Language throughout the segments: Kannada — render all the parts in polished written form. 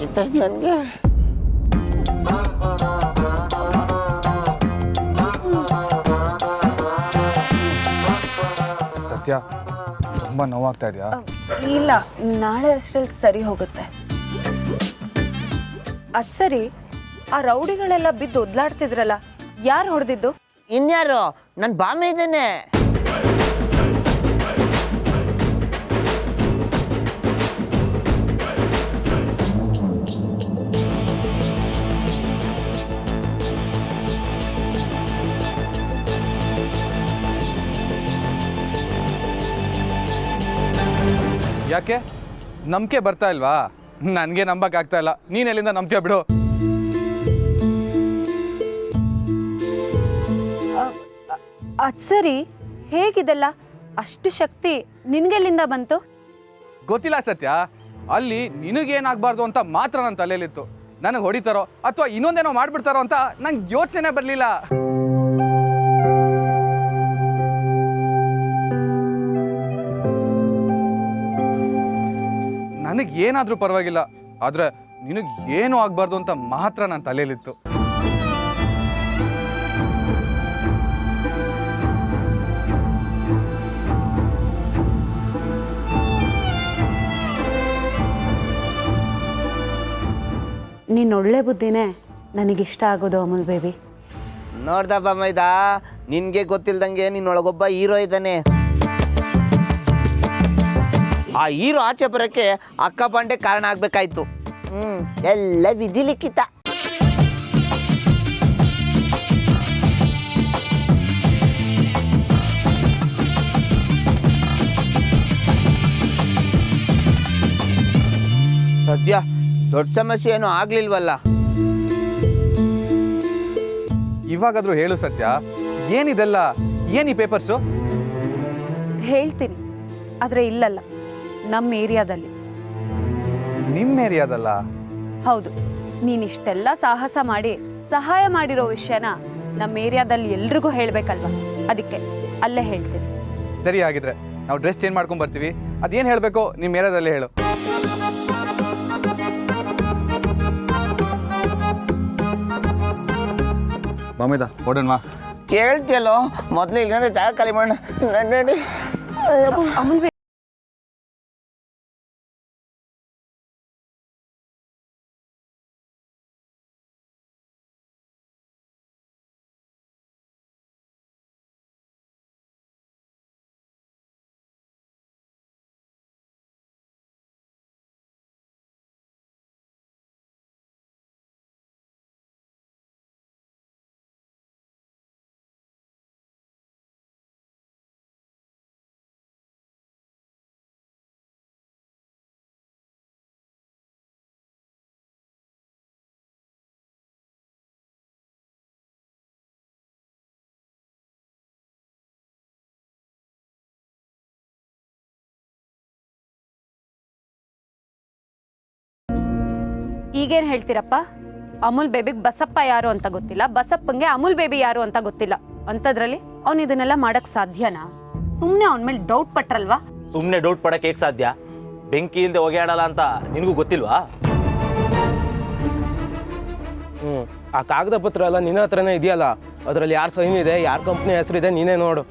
ಆಯ್ತಾ ನನಗೆ. ಸತ್ಯ ತುಂಬ ನೋವಾಗ್ತಾ ಇದೆಯಾ? ಇಲ್ಲ, ನಾಳೆ ಅಷ್ಟರಲ್ಲಿ ಸರಿ ಹೋಗುತ್ತೆ. ಅದು ಸರಿ, ಆ ರೌಡಿಗಳೆಲ್ಲ ಬಿದ್ದು ಒದ್ಲಾಡ್ತಿದ್ರಲ್ಲ, ಯಾರು ಹೊಡೆದಿದ್ದು? ಇನ್ಯಾರು? ನನ್ನ ಬಾಮೆ ಇದ್ದೇನೆ. ಯಾಕೆ ನಂಬಿಕೆ ಬರ್ತಾ ಇಲ್ವಾ? ನನಗೆ ನಂಬಕ್ಕಾಗ್ತಾ ಇಲ್ಲ. ನೀನು ಎಲ್ಲಿಂದ ನಂಬ್ತೀಯ ಬಿಡು. ಅದು ಸರಿ, ಹೇಗಿದೆಲ್ಲ ಅಷ್ಟು ಶಕ್ತಿ ನಿನ್ಗೆಲ್ಲಿಂದ ಬಂತು? ಗೊತ್ತಿಲ್ಲ ಸತ್ಯ. ಅಲ್ಲಿ ನಿನಗೇನಾಗಬಾರ್ದು ಅಂತ ಮಾತ್ರ ನನ್ನ ತಲೆಯಲ್ಲಿತ್ತು. ನನಗೆ ಹೊಡಿತಾರೋ ಅಥವಾ ಇನ್ನೊಂದೇನೋ ಮಾಡಿಬಿಡ್ತಾರೋ ಅಂತ ನಂಗೆ ಯೋಚನೆ ಬರಲಿಲ್ಲ. ನನಗೆ ಏನಾದರೂ ಪರವಾಗಿಲ್ಲ, ಆದರೆ ನಿನಗೆ ಏನೂ ಆಗಬಾರ್ದು ಅಂತ ಮಾತ್ರ ನನ್ನ ತಲೆಯಲ್ಲಿತ್ತು. ನೀನು ಒಳ್ಳೆ ಬುದ್ಧಿನೇ ನನಗಿಷ್ಟ ಆಗೋದು ಅಮೂಲ್ ಬೇಬಿ. ನೋಡ್ದಪ್ಪ ಮೈದಾ, ನಿನ್ಗೆ ಗೊತ್ತಿಲ್ದಂಗೆ ನಿನ್ನೊಳಗೊಬ್ಬ ಹೀರೋ ಇದ್ದಾನೆ. ಆ ಹೀರೋ ಆಚೆ ಬರೋಕ್ಕೆ ಅಕ್ಕ ಪಾಂಡೆ ಕಾರಣ ಆಗ್ಬೇಕಾಯ್ತು. ಎಲ್ಲ ವಿಧಿ ಲಿಖಿತ. ಸದ್ಯ ದೊಡ್ಡ ಸಮಸ್ಯೆ ಏನೂ ಆಗ್ಲಿಲ್ವಲ್ಲ. ಇವಾಗಾದರೂ ಹೇಳು ಸತ್ಯ, ಏನಿದೆಲ್ಲ? ಏನು ಈ ಪೇಪರ್ಸು? ಹೇಳ್ತೀನಿ, ಆದರೆ ಇಲ್ಲಲ್ಲ, ನಮ್ಮ ಏರಿಯಾದಲ್ಲಿ. ನಿಮ್ಮ ಏರಿಯಾದಲ್ಲ? ಹೌದು. ನೀನಿಷ್ಟೆಲ್ಲ ಸಾಹಸ ಮಾಡಿ ಸಹಾಯ ಮಾಡಿರೋ ವಿಷಯನ ನಮ್ಮ ಏರಿಯಾದಲ್ಲಿ ಎಲ್ರಿಗೂ ಹೇಳಬೇಕಲ್ವ, ಅದಕ್ಕೆ ಅಲ್ಲೇ ಹೇಳ್ತೀನಿ. ಸರಿ, ಆಗಿದ್ರೆ ನಾವು ಡ್ರೆಸ್ ಚೇಂಜ್ ಮಾಡ್ಕೊಂಡು ಬರ್ತೀವಿ. ಅದೇನು ಹೇಳಬೇಕು ನಿಮ್ಮ ಏರಿಯಾದಲ್ಲೇ ಹೇಳು. ಮಾಮೇದ ಹೊಡೋಣವಾ? ಕೇಳ್ತಿಯಲ್ಲೋ, ಮೊದಲು ಇಲ್ಲಂದ್ರೆ ಜಾಗ ಖಾಲಿ ಮಾಡೋಣ. ನಡಿ. ಅಮೂಲ್ ಬೇಬಿ, ಈಗೇನು ಹೇಳ್ತೀರಪ್ಪ? ಅಮೂಲ್ ಬೇಬಿಗೆ ಬಸಪ್ಪ ಯಾರು ಅಂತ ಗೊತ್ತಿಲ್ಲ, ಬಸಪ್ಪಂಗೆ ಅಮೂಲ್ ಬೇಬಿ ಯಾರು ಅಂತ ಗೊತ್ತಿಲ್ಲ ಅಂಥದ್ರಲ್ಲಿ ಅವ್ನು ಇದನ್ನೆಲ್ಲ ಮಾಡಕ್ ಸಾಧ್ಯನಾ? ಸುಮ್ಮನೆ ಅವನ ಮೇಲೆ ಡೌಟ್ ಪಟ್ರಲ್ವಾ? ಸುಮ್ಮನೆ ಡೌಟ್ ಪಡಕ್ಕೆ ಹೇಗೆ ಸಾಧ್ಯ? ಬೆಂಕಿ ಇಲ್ಲದೆ ಹೊಗೆಯಾಡಲ್ಲ ಅಂತ ನಿನಗೂ ಗೊತ್ತಿಲ್ವಾ? ಆ ಕಾಗದ ಪತ್ರ ಎಲ್ಲ ನಿನ್ನ ಹತ್ರನೇ ಇದೆಯಲ್ಲ, ಅದರಲ್ಲಿ ಯಾರು ಸೈನ್ ಇದೆ, ಯಾರ ಕಂಪ್ನಿ ಹೆಸರಿದೆ, ನೀನೇ ನೋಡು.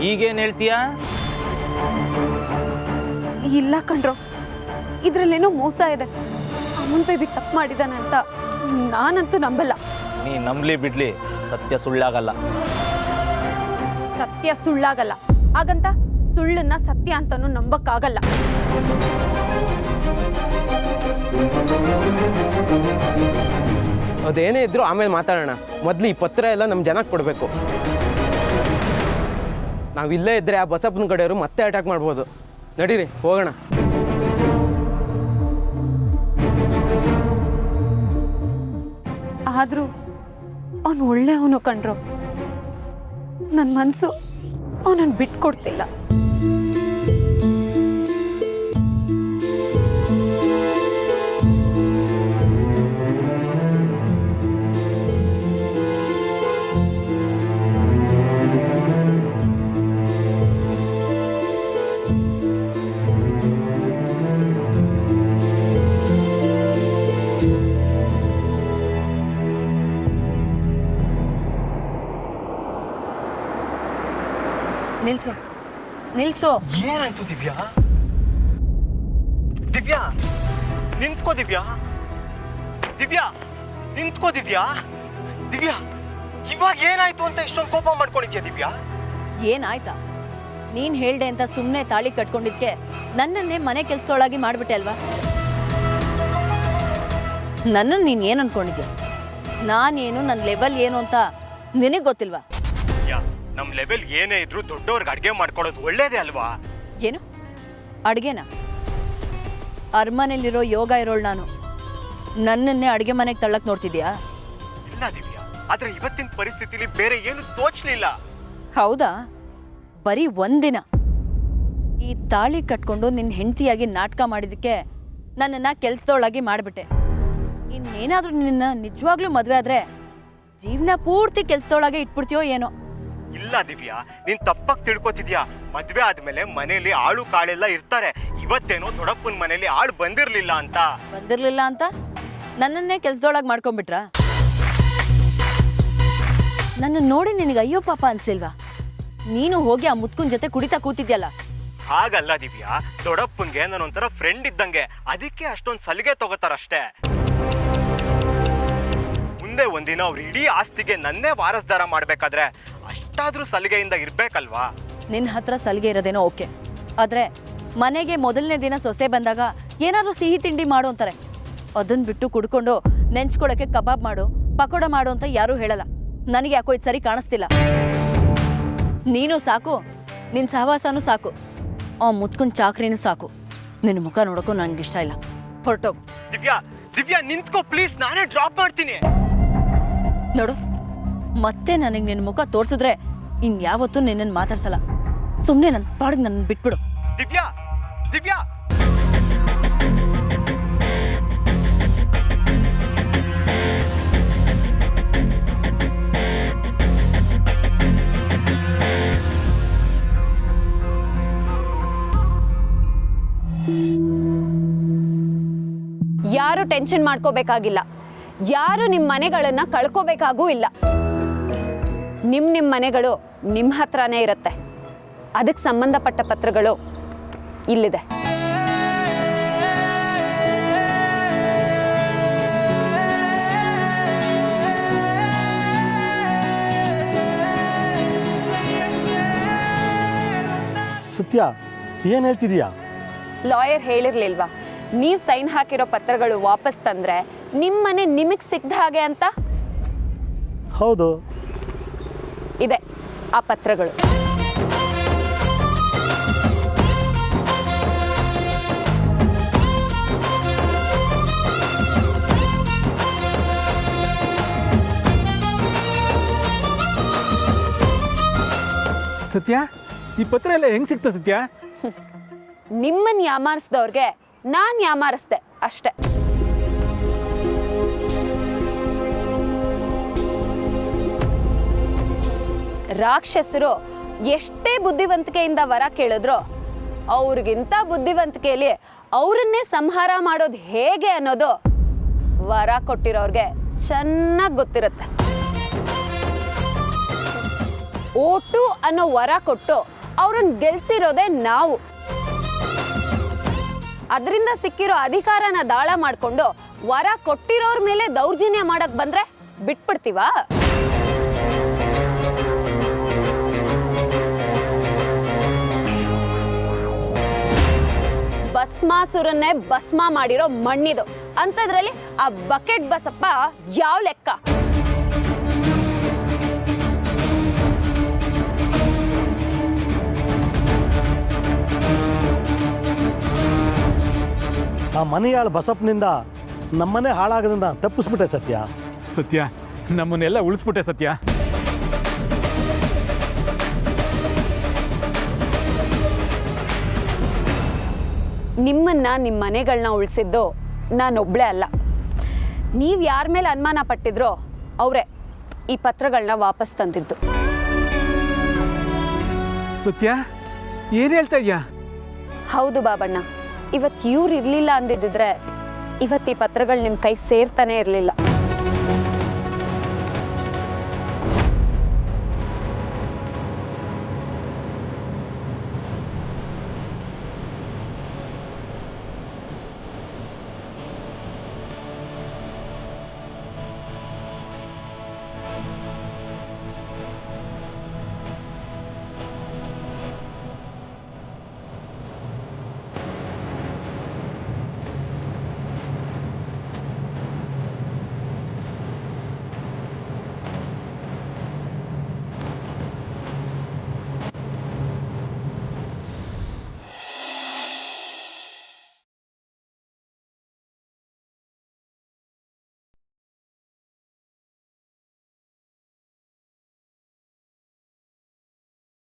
ಈಗೇನು ಹೇಳ್ತೀಯಾ? ಇಲ್ಲ ಕಣ್ರೋ, ಇದ್ರಲ್ಲೇನೋ ಮೋಸ ಇದೆ. ಅಮೂಲ್ ಬೇಬಿ ತಪ್ಪು ಮಾಡಿದಾನೆ ಅಂತ ನಾನಂತೂ ನಂಬಲ್ಲ. ನೀ ನಂಬಲಿ ಬಿಡ್ಲಿ, ಸತ್ಯ ಸುಳ್ಳಾಗಲ್ಲ. ಸತ್ಯ ಸುಳ್ಳಾಗಲ್ಲ, ಹಾಗಂತ ಸುಳ್ಳನ್ನ ಸತ್ಯ ಅಂತಾನು ನಂಬಕ್ಕಾಗಲ್ಲ. ಅದೇನೇ ಇದ್ರು ಆಮೇಲೆ ಮಾತಾಡೋಣ. ಮೊದಲು ಈ ಪತ್ರ ಎಲ್ಲ ನಮ್ಮ ಜನಕ್ಕೆ ಕೊಡಬೇಕು. ನಾವಿಲ್ಲೇ ಇದ್ದರೆ ಆ ಬಸಪ್ಪನ ಕಡೆಯವರು ಮತ್ತೆ ಅಟ್ಯಾಕ್ ಮಾಡ್ಬೋದು. ನಡೀರಿ ಹೋಗೋಣ. ಆದರೂ ಅವನು ಒಳ್ಳೆಯವನು ಕಣ್ರು. ನನ್ನ ಮನಸ್ಸು ಅವನನ್ನು ಬಿಟ್ಕೊಡ್ತಿಲ್ಲ. ನಿಲ್ಸು ನಿಲ್ಸು. ಏನಾಯ್ತು ದಿವ್ಯಾ? ದಿವ್ಯಾ ನಿಂತ್ಕೋ. ದಿವ್ಯಾ ದಿವ್ಯಾ ನಿಂತ್ಕೋ. ದಿವ್ಯಾ ದಿವ್ಯಾ ಇವಾಗ ಏನಾಯ್ತು ಅಂತ ಇಷ್ಟೊಂದು ಕೋಪ ಮಾಡ್ಕೊಂಡಿದ್ಯಾ ದಿವ್ಯಾ? ಏನಾಯ್ತಾ? ನೀನ್ ಹೇಳ್ದೆ ಅಂತ ಸುಮ್ಮನೆ ತಾಳಿ ಕಟ್ಕೊಂಡಿದ್ಕೆ ನನ್ನನ್ನೇ ಮನೆ ಕೆಲ್ಸದೊಳಗಿ ಮಾಡ್ಬಿಟ್ಟೆ ಅಲ್ವಾ? ನನ್ನನ್ನು ನೀನ್ ಏನ್ ಅನ್ಕೊಂಡಿದ್ಯಾ? ನಾನೇನು, ನನ್ನ ಲೆವೆಲ್ ಏನು ಅಂತ ನಿನಗೆ ಗೊತ್ತಿಲ್ವಾ? ನಮ್ ಲೆವೆಲ್ ಏನೇ ಇದ್ರು ದೊಡ್ಡವ್ರಿಗೆ ಅಡ್ಗೆ ಮಾಡ್ಕೊಡೋದು ಒಳ್ಳೇದೇ ಅಲ್ವಾ? ಏನು ಅಡ್ಗೆನಾ? ಅರಮನೆಯಲ್ಲಿರೋ ಯೋಗ ಇರೋಳು ನಾನು. ನನ್ನನ್ನೇ ಅಡ್ಗೆ ಮನೆಗೆ ತಳ್ಳಕ್ ನೋಡ್ತಿದ್ಯಾ? ಇಲ್ಲ ದಿವ್ಯಾ, ಆದ್ರೆ ಇವತ್ತಿನ ಪರಿಸ್ಥಿತಿಲಿ ಬೇರೆ ಏನು ತೋಚ್ಲಿಲ್ಲ. ಹೌದಾ? ಬರೀ ಒಂದಿನ ಈ ತಾಳಿ ಕಟ್ಕೊಂಡು ನಿನ್ನ ಹೆಂಡತಿಯಾಗಿ ನಾಟಕ ಮಾಡಿದಕ್ಕೆ ನನ್ನನ್ನ ಕೆಲ್ಸದೊಳಗಿ ಮಾಡ್ಬಿಟ್ಟೆ. ಇನ್ನೇನಾದ್ರೂ ನಿನ್ನ ನಿಜವಾಗ್ಲೂ ಮದ್ವೆ ಆದ್ರೆ ಜೀವನ ಪೂರ್ತಿ ಕೆಲ್ಸದೊಳಗೆ ಇಟ್ಬಿಡ್ತೀಯೋ ಏನೋ. ಇಲ್ಲ ದಿವ್ಯಾ, ನೀನ್ ತಪ್ಪಾಗಿ ತಿಳ್ಕೊತಿದ್ಯಾ. ಮದ್ವೆ ಆದ್ಮೇಲೆ ಮನೇಲಿ ಆಳು ಕಾಳೆಲ್ಲ ಇರ್ತಾರೆ. ಇವತ್ತೇನೋ ದೊಡ್ಡಪ್ಪನ ಮನೇಲಿ ಆಳು ಬಂದಿರ್ಲಿಲ್ಲ ಅಂತ. ಬಂದಿರ್ಲಿಲ್ಲ ಅಂತ ನನ್ನನ್ನೇ ಕೆಲ್ಸದೊಳಗೆ ಮಾಡ್ಕೊಂಡ್ಬಿಟ್ರ? ನನ್ನ ನೋಡಿ ನಿನಗೆ ಅಯ್ಯೋ ಪಾಪ ಅನ್ಸಿಲ್ವಾ? ನೀನು ಹೋಗಿ ಆ ಮುತ್ಕುನ್ ಜೊತೆ ಕುಡಿತಾ ಕೂತಿದ್ಯಲ್ಲ. ಹಾಗಲ್ಲ ದಿವ್ಯಾ, ದೊಡ್ಡಪ್ಪನ್ಗೆ ನಾನೊಂಥರ ಫ್ರೆಂಡ್ ಇದ್ದಂಗೆ, ಅದಕ್ಕೆ ಅಷ್ಟೊಂದು ಸಲಿಗೆ ತಗೋತಾರಷ್ಟೇ. ಮುಂದೆ ಒಂದಿನ ಅವ್ರ ಇಡೀ ಆಸ್ತಿಗೆ ನನ್ನೇ ವಾರಸ್ದಾರ ಮಾಡ್ಬೇಕಾದ್ರೆ ಅಷ್ಟಾದ್ರೂ ಸಲಿಗೆಯಿಂದ ಇರ್ಬೇಕಲ್ವಾ? ನಿನ್ನ ಹತ್ರ ಸಲಿಗೆ ಇರೋದೇನೋ ಓಕೆ, ಆದ್ರೆ ಮನೆಗೆ ಮೊದಲನೇ ದಿನ ಸೊಸೆ ಬಂದಾಗ ಏನಾದ್ರೂ ಸಿಹಿ ತಿಂಡಿ ಮಾಡು ಅಂತಾರೆ. ಅದನ್ನ ಬಿಟ್ಟು ಕುಡ್ಕೊಂಡು ನೆಂಚ್ಕೊಳಕ್ಕೆ ಕಬಾಬ್ ಮಾಡು, ಪಕೋಡ ಮಾಡು ಅಂತ ಯಾರೂ ಹೇಳಲ್ಲ. ನನಗೆ ಯಾಕೋ ಇದು ಸರಿ ಕಾಣಿಸ್ತಿಲ್ಲ. ನೀನು ಸಾಕು, ನಿನ್ನ ಸಹವಾಸನೂ ಸಾಕು, ಆ ಮುತ್ಕುನ್ ಚಾಕ್ರಿನೂ ಸಾಕು. ನಿನ್ನ ಮುಖ ನೋಡೋಕ್ಕೂ ನನಗಿಷ್ಟ ಇಲ್ಲ. ಹೊರಟೋಗು. ದಿವ್ಯಾ ದಿವ್ಯಾ ನಿಂತ್ಕೋ ಪ್ಲೀಸ್, ನಾನೇ ಡ್ರಾಪ್ ಮಾಡ್ತೀನಿ. ನೋಡು, ಮತ್ತೆ ನನಗೆ ನಿನ್ನ ಮುಖ ತೋರಿಸಿದ್ರೆ ಇನ್ಯಾವತ್ತೂ ನಿನ್ನನ್ನು ಮಾತಾಡ್ಸಲ್ಲ. ಸುಮ್ಮನೆ ನನ್ನ ಪಾಡಿಗೆ ನನ್ನ ಬಿಟ್ಬಿಡು. ದಿವ್ಯಾ ದಿವ್ಯಾ ಯಾರು ಟೆನ್ಷನ್ ಮಾಡ್ಕೋಬೇಕಾಗಿಲ್ಲ. ಯಾರು ನಿಮ್ಮ ಮನೆಗಳನ್ನ ಕಳ್ಕೋಬೇಕಾಗೂ ಇಲ್ಲ. ನಿಮ್ಮ ಮನೆಗಳು ನಿಮ್ಮ ಹತ್ರನೇ ಇರುತ್ತೆ. ಅದಕ್ಕೆ ಸಂಬಂಧಪಟ್ಟ ಪತ್ರಗಳು ಇಲ್ಲಿದೆ. ಸತ್ಯ, ಏನು ಹೇಳ್ತಿದೀಯಾ? ಲಾಯರ್ ಹೇಳಿರ್ಲಿಲ್ವಾ, ನೀವು ಸೈನ್ ಹಾಕಿರೋ ಪತ್ರಗಳು ವಾಪಸ್ ತಂದ್ರೆ ನಿಮ್ಮನೆ ನಿಮಗೆ ಸಿಕ್ದ ಹಾಗೆ ಅಂತ? ಹೌದು. ಇದೆ ಆ ಪತ್ರಗಳು. ಸತ್ಯ, ಈ ಪತ್ರ ಎಲ್ಲ ಹೆಂಗ್ ಸಿಕ್ತ ಸತ್ಯ? ನಿಮ್ಮನ್ನ ಯಾಮಾರಿಸಿದವ್ರಿಗೆ ನಾನು ಯಾಮಾರಿಸ್ದೆ ಅಷ್ಟೆ. ರಾಕ್ಷಸರು ಎಷ್ಟೇ ಬುದ್ಧಿವಂತಿಕೆಯಿಂದ ವರ ಕೇಳಿದ್ರು ಅವ್ರಿಗಿಂತ ಬುದ್ಧಿವಂತಿಕೆಯಲ್ಲಿ ಅವರನ್ನೇ ಸಂಹಾರ ಮಾಡೋದು ಹೇಗೆ ಅನ್ನೋದು ವರ ಕೊಟ್ಟಿರೋರ್ಗೆ ಚೆನ್ನಾಗಿ ಗೊತ್ತಿರುತ್ತೆ. ಓಟು ಅನ್ನೋ ವರ ಕೊಟ್ಟು ಅವ್ರನ್ನ ಗೆಲ್ಸಿರೋದೇ ನಾವು. ಅದರಿಂದ ಸಿಕ್ಕಿರೋ ಅಧಿಕಾರನ ದಾಳ ಮಾಡ್ಕೊಂಡು ವರ ಕೊಟ್ಟಿರೋರ್ ಮೇಲೆ ದೌರ್ಜನ್ಯ ಮಾಡಕ್ ಬಂದ್ರೆ ಬಿಟ್ಬಿಡ್ತೀವಾ? ಭಸ್ಮಾಸುರನ್ನೇ ಭಸ್ಮ ಮಾಡಿರೋ ಮಣ್ಣಿದು ಅಂತದ್ರಲ್ಲಿ ಆ ಬಕೆಟ್ ಬಸಪ್ಪ ಯಾವ ಲೆಕ್ಕ? ಆ ಮನೆಯಾಳ ಬಸಪ್ಪನಿಂದ ನಮ್ಮನೆ ಹಾಳಾಗೋದ್ರಿಂದ ತಪ್ಪಿಸ್ಬಿಟ್ಟೆ ಸತ್ಯ. ಸತ್ಯ, ನಮ್ಮನ್ನೆಲ್ಲ ಉಳಿಸ್ಬಿಟ್ಟೆ ಸತ್ಯ. ನಿಮ್ಮನ್ನ ನಿಮ್ಮ ಮನೆಗಳನ್ನ ಉಳಿಸಿದ್ದು ನಾನೊಬ್ಳೆ ಅಲ್ಲ. ನೀವು ಯಾರ ಮೇಲೆ ಅನುಮಾನ ಪಟ್ಟಿದ್ರೋ ಅವರೇ ಈ ಪತ್ರಗಳನ್ನ ವಾಪಸ್ ತಂದಿದ್ದು. ಸತ್ಯ, ಏನು ಹೇಳ್ತಾ ಇದೆಯಾ? ಹೌದು ಬಾಬಣ್ಣ, ಇವತ್ತು ಇವ್ರು ಇರಲಿಲ್ಲ ಅಂದಿದ್ದಿದ್ರೆ ಇವತ್ತು ಈ ಪತ್ರಗಳು ನಿಮ್ಮ ಕೈ ಸೇರ್ತಾನೆ ಇರಲಿಲ್ಲ.